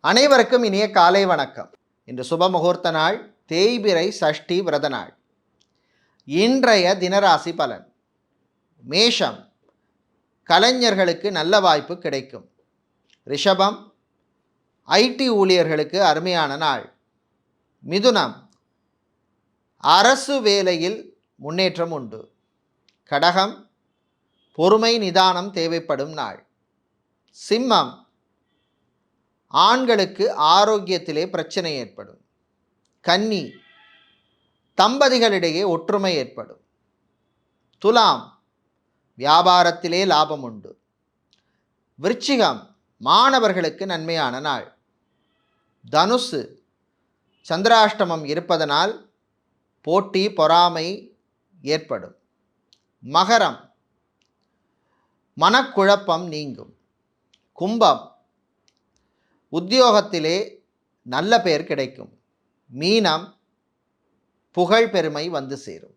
அனைவருக்கும் இனிய காலை வணக்கம். இன்று சுப முகூர்த்த நாள், தேய்பிறை சஷ்டி விரத நாள். இன்றைய தினராசி பலன். மேஷம், கலைஞர்களுக்கு நல்ல வாய்ப்பு கிடைக்கும். ரிஷபம், ஐடி ஊழியர்களுக்கு அருமையான நாள். மிதுனம், அரசு வேலையில் முன்னேற்றம் உண்டு. கடகம், பொறுமை நிதானம் தேவைப்படும் நாள். சிம்மம், ஆண்களுக்கு ஆரோக்கியத்திலே பிரச்சனை ஏற்படும். கன்னி, தம்பதிகளிடையே ஒற்றுமை ஏற்படும். துலாம், வியாபாரத்திலே லாபம் உண்டு. விருச்சிகம், மாணவர்களுக்கு நன்மையான நாள். தனுசு, சந்திராஷ்டமம் இருப்பதனால் போட்டி பொறாமை ஏற்படும். மகரம், மனக்குழப்பம் நீங்கும். கும்பம், உத்தியோகத்திலே நல்ல பெயர் கிடைக்கும். மீனம், புகழ் பெருமை வந்து சேரும்.